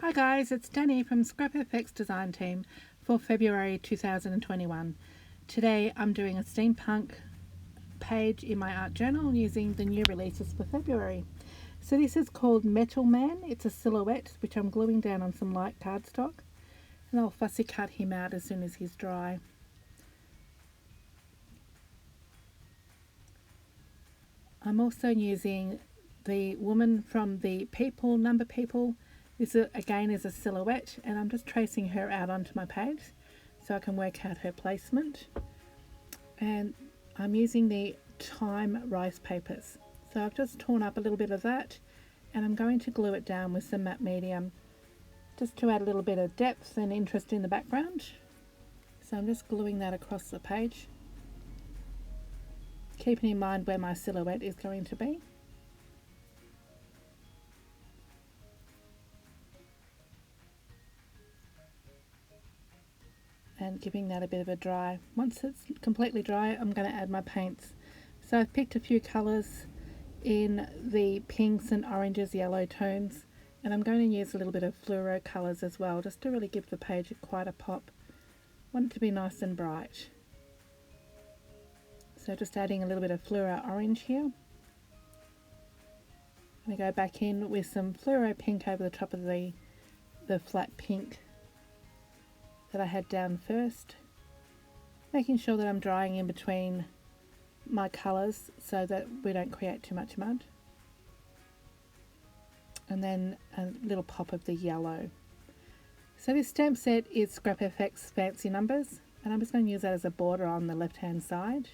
Hi guys, it's Danny from Scrap FX Design Team for February 2021. Today I'm doing a steampunk page in my art journal using the new releases for February. So this is called Metal Man. It's a silhouette which I'm gluing down on some light cardstock, and I'll fussy cut him out as soon as he's dry. I'm also using the woman from the People Number People. This again is a silhouette, and I'm just tracing her out onto my page so I can work out her placement. And I'm using the Time rice papers. So I've just torn up a little bit of that, and I'm going to glue it down with some matte medium just to add a little bit of depth and interest in the background. So I'm just gluing that across the page, keeping in mind where my silhouette is going to be. And giving that a bit of a dry. Once it's completely dry, I'm going to add my paints. So I've picked a few colours in the pinks and oranges, yellow tones, and I'm going to use a little bit of fluoro colours as well, just to really give the page quite a pop. I want it to be nice and bright. So just adding a little bit of fluoro orange here. I'm going to go back in with some fluoro pink over the top of the flat pink that I had down first, making sure that I'm drying in between my colours so that we don't create too much mud. And then a little pop of the yellow. So this stamp set is Scrap FX Fancy Numbers, and I'm just going to use that as a border on the left hand side.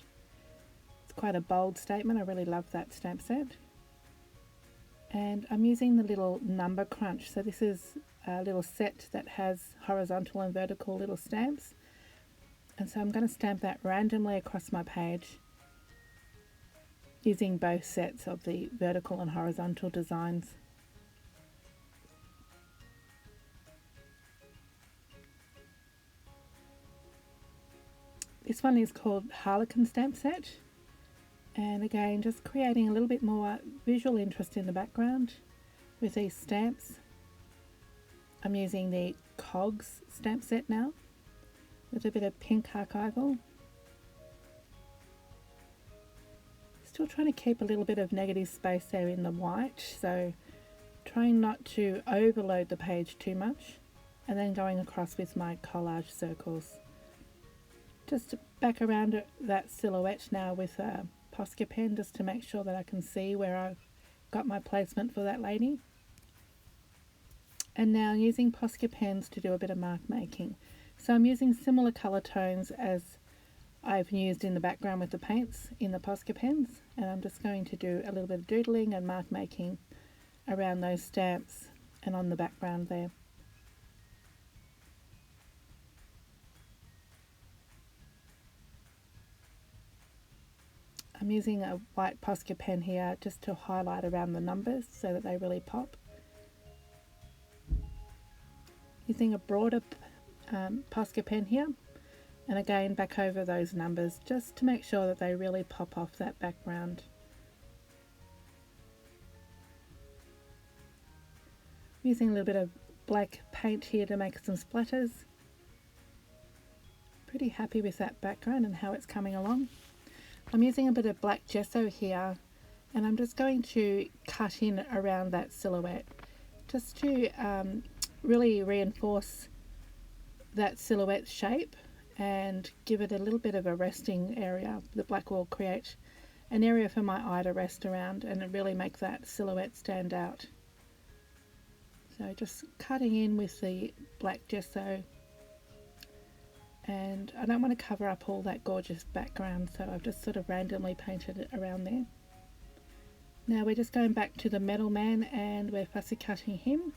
It's quite a bold statement. I really love that stamp set. And I'm using the little number crunch. So this is a little set that has horizontal and vertical little stamps, and so I'm going to stamp that randomly across my page using both sets of the vertical and horizontal designs. This one is called Harlequin stamp set, and again just creating a little bit more visual interest in the background with these stamps. I'm using the Cogs stamp set now with a bit of pink archival. Still trying to keep a little bit of negative space there in the white, so trying not to overload the page too much, and then going across with my collage circles. Just back around that silhouette now with a Posca pen just to make sure that I can see where I've got my placement for that lady. And now using Posca pens to do a bit of mark making. So I'm using similar colour tones as I've used in the background with the paints in the Posca pens, and I'm just going to do a little bit of doodling and mark making around those stamps and on the background there. I'm using a white Posca pen here just to highlight around the numbers so that they really pop. Using a broader Posca pen here, and again back over those numbers just to make sure that they really pop off that background. Using a little bit of black paint here to make some splatters. Pretty happy with that background and how it's coming along. I'm using a bit of black gesso here, and I'm just going to cut in around that silhouette just to really reinforce that silhouette shape and give it a little bit of a resting area. The black will create an area for my eye to rest around and really make that silhouette stand out. So just cutting in with the black gesso, and I don't want to cover up all that gorgeous background, so I've just sort of randomly painted it around there. Now we're just going back to the Metal Man, and we're fussy cutting him,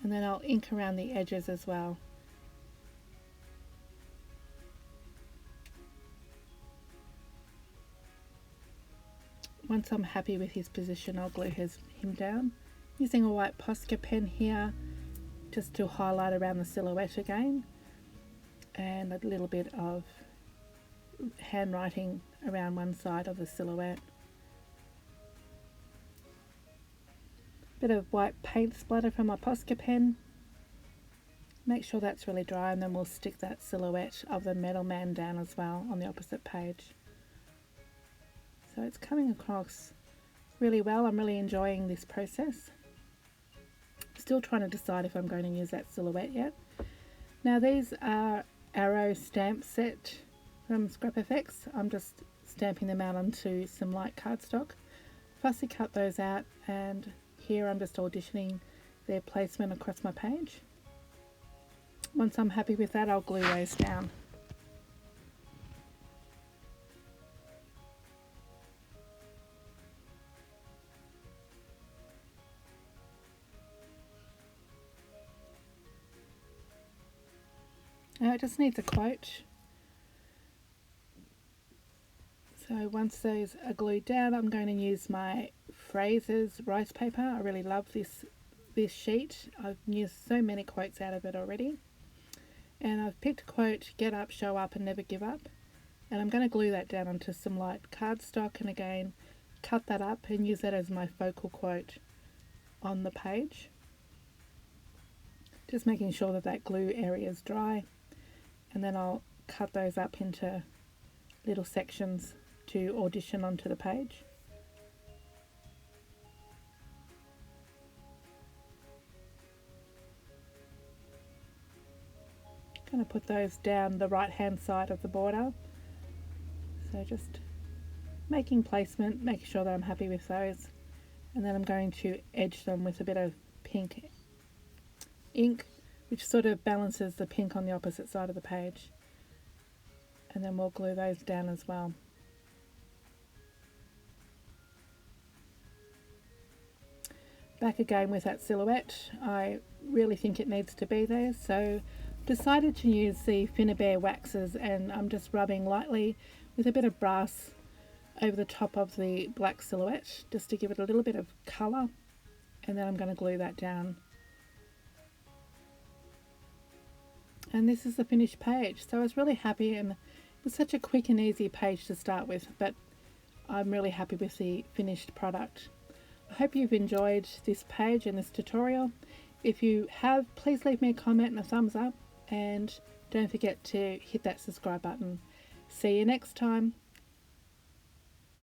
and then I'll ink around the edges as well. Once I'm happy with his position, I'll glue him down. Using a white Posca pen here just to highlight around the silhouette again, and a little bit of handwriting around one side of the silhouette. Bit of white paint splatter from my Posca pen, Make sure that's really dry, and then we'll stick that silhouette of the metal man down as well on the opposite page. So it's coming across really well. I'm really enjoying this process. Still trying to decide if I'm going to use that silhouette yet. Now these are arrow stamp set from Scrap FX. I'm just stamping them out onto some light cardstock. Fussy cut those out, and here I'm just auditioning their placement across my page. Once I'm happy with that, I'll glue those down. Now it just needs a quote. So once those are glued down, I'm going to use my Fraser's rice paper. I really love this sheet. I've used so many quotes out of it already. And I've picked a quote, "Get up, show up and never give up." And I'm going to glue that down onto some light cardstock, and again cut that up and use that as my focal quote on the page. Just making sure that that glue area is dry, and then I'll cut those up into little sections to audition onto the page. Going to put those down the right hand side of the border, so just making placement, making sure that I'm happy with those, and then I'm going to edge them with a bit of pink ink, which sort of balances the pink on the opposite side of the page, and then we'll glue those down as well. Back again with that silhouette. I really think it needs to be there, so decided to use the Finnabair waxes, and I'm just rubbing lightly with a bit of brass over the top of the black silhouette just to give it a little bit of colour, and then I'm going to glue that down. And this is the finished page. So I was really happy, and it was such a quick and easy page to start with, but I'm really happy with the finished product. I hope you've enjoyed this page and this tutorial. If you have, please leave me a comment and a thumbs up, and don't forget to hit that subscribe button. See you next time.